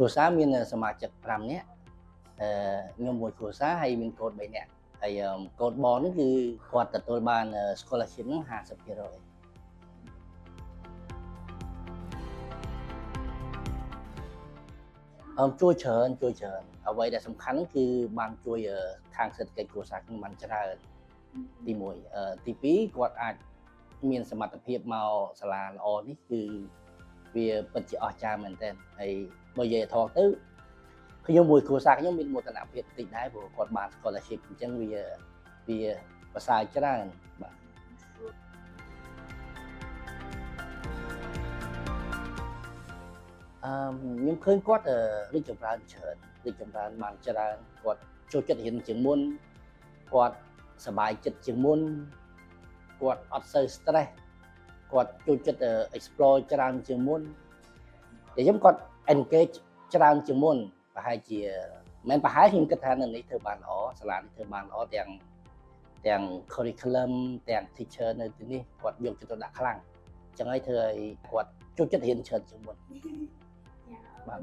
គ្រួសារមានសមាជិក5នាក់ខ្ញុំមួយគ្រួសារហើយមានកូន3នាក់ហើយកូនបងនេះគឺគាត់ទទួលបាន scholarship ហ្នឹង50%ជួយច្រើនអ្វីដែលសំខាន់គឺបានជួយខាងសេដ្ឋកិច្ចគ្រួសារខ្ញុំបានច្រើនទី1ទី2គាត់អាចមានសមត្ថភាពមកសាលាល្អនេះគឺវាពិតជាអស្ចារ្យមែនទែនហើយបើនិយាយថងទៅខ្ញុំមួយគ្រួសារខ្ញុំមានមោទនភាពតិចដែរព្រោះគាត់បាន scholarship អញ្ចឹងវាប្រសើរច្រើនបាទខ្ញុំឃើញគាត់រីកចម្រើនច្រើនរីកចម្រើនបានច្រើនគាត់ចូលចិត្តរៀនជាងមុនគាត់សប្បាយចិត្តជាងមុនគាត់អត់សូវ stress គាត់ចូលចិត្ត explore ច្រើនជាងមុនតែខ្ញុំគាត់ engage ច្រើនជាងមុនប្រហែលជាមិនប្រហែលខ្ញុំគិតថានៅនេះធ្វើបានល្អសាលានេះធ្វើបានល្អទាំង curriculum ទាំង teacher នៅទីនេះគាត់យកចិត្តទុកដាក់ខ្លាំងអញ្ចឹងហើយធ្វើឲ្យគាត់ចូលចិត្តរៀនច្រើនជាងមុនបាទ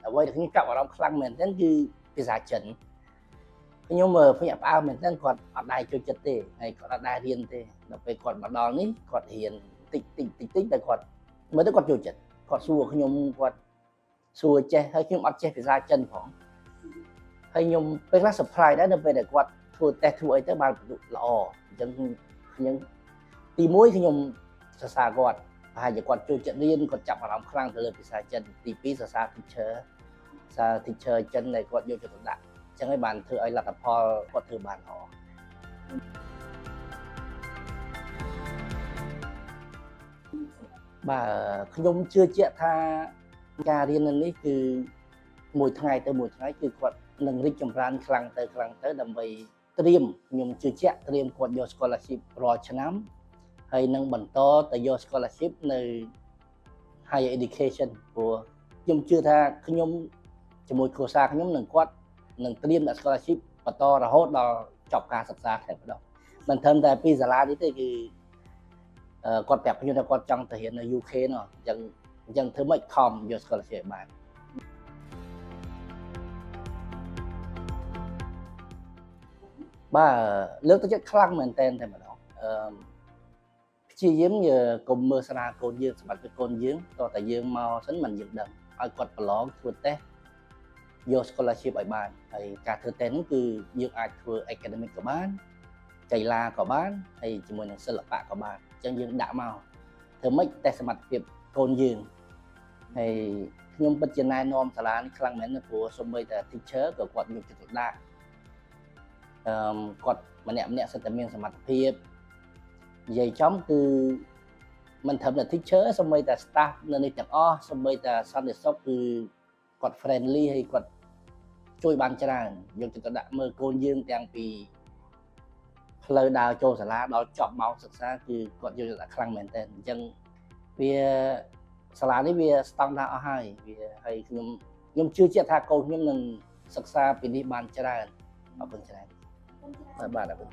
អ្វីដែលខ្ញុំចាប់អារម្មណ៍ខ្លាំងមែនទែនគឺភាសាចិនខ្ញុំភ្ញាក់ផ្អើលមែនទែនគាត់អត់ដែរចូលចិត្តទេហើយគាត់អត់ដែររៀនទេដល់ពេលគាត់មកដល់នេះគាត់រៀនតិចតែគាត់មើលទៅគាត់ចូលចិត្តគាត់សួរខ្ញុំគាត់សួរចេះហើយខ្ញុំអត់ចេះភាសាចិនផងហើយខ្ញុំពេលខ្លះ surprise ដែរនៅពេលដែលគាត់ធ្វើតេស្តធ្វើអីទៅបានបន្ទុកល្អអញ្ចឹងខ្ញុំទី1ខ្ញុំសរសើរគាត់ប្រហែលជាគាត់ចូលចិត្តរៀនគាត់ចាប់អារម្មណ៍ខ្លាំងទៅលើភាសាចិនទី2សរសើរ teacher ចិនដែលគាត់យកចិត្តទុកដាក់អញ្ចឹងហើយបានធ្វើឲ្យលទ្ធផលគាត់ធ្វើបានល្អបាទខ្ញុំជឿជាក់ថាការរៀននៅនេះគឺមួយថ្ងៃទៅមួយថ្ងៃគឺគាត់នឹងរីកចម្រើនខ្លាំងទៅដើម្បីត្រៀមខ្ញុំជឿជាក់ត្រៀមគាត់យក scholarship រាល់ឆ្នាំហើយនឹងបន្តទៅយក scholarship នៅ higher education ព្រោះខ្ញុំជឿថាខ្ញុំជាមួយគ្រួសារខ្ញុំនឹងគាត់នឹងត្រៀមដាក់ scholarship បន្តរហូតដល់ចប់ការសិក្សាតែម្ដងមិនត្រឹមតែពីសាលានេះទេគឺគាត់ប្រាប់ខ្ញុំថាគាត់ចង់ទៅរៀននៅ UK នោះអញ្ចឹងធ្វើម៉េចខំយក scholarship បានបាទលើកទឹកចិត្តខ្លាំងមែនតែម្ដងព្យាយាមកុំមើលស្រាលកូនយើងសម្បត្តិកូនយើងតោះតែយើងមកសិនមិនយើងដឹងឲ្យគាត់ប្រឡងធ្វើតេស្តយក scholarship ឲ្យបានហើយការធ្វើតេស្តហ្នឹងគឺយើងអាចធ្វើ academic ក៏បានកីឡាក៏បានហើយជាមួយនឹងសិល្បៈក៏បានអញ្ចឹងយើងដាក់មកធ្វើម៉េចតេស្តសមត្ថភាពកូនយើងហើយខ្ញុំពិតជាណែនាំសាលានេះខ្លាំងមែនណាព្រោះសូម្បីតែ teacher ក៏គាត់យកចិត្តទុកដាក់គាត់ម្នាក់សិតតែមានសមត្ថភាពនិយាយចំគឺមិនត្រឹមតែ teacher សូម្បីតែ staff នៅនេះទាំងអស់សូម្បីតែសន្តិសុខគឺគាត់ friendly ហើយគាត់ជួយបានច្រើនយកចិត្តទុកដាក់មើលកូនយើងទាំងពីផ្លូវដើរចូលសាលាដល់ចប់ម៉ោងសិក្សាគឺគាត់យកចិត្តទុកដាក់ខ្លាំងមែនទែនអញ្ចឹងវាសាលានេះវាស្តង់ដារអស់ហើយហើយខ្ញុំជឿជាក់ថាកូនខ្ញុំនឹងសិក្សាពីនេះបានច្រើនអរគុណច្រើនបាទអរគុណ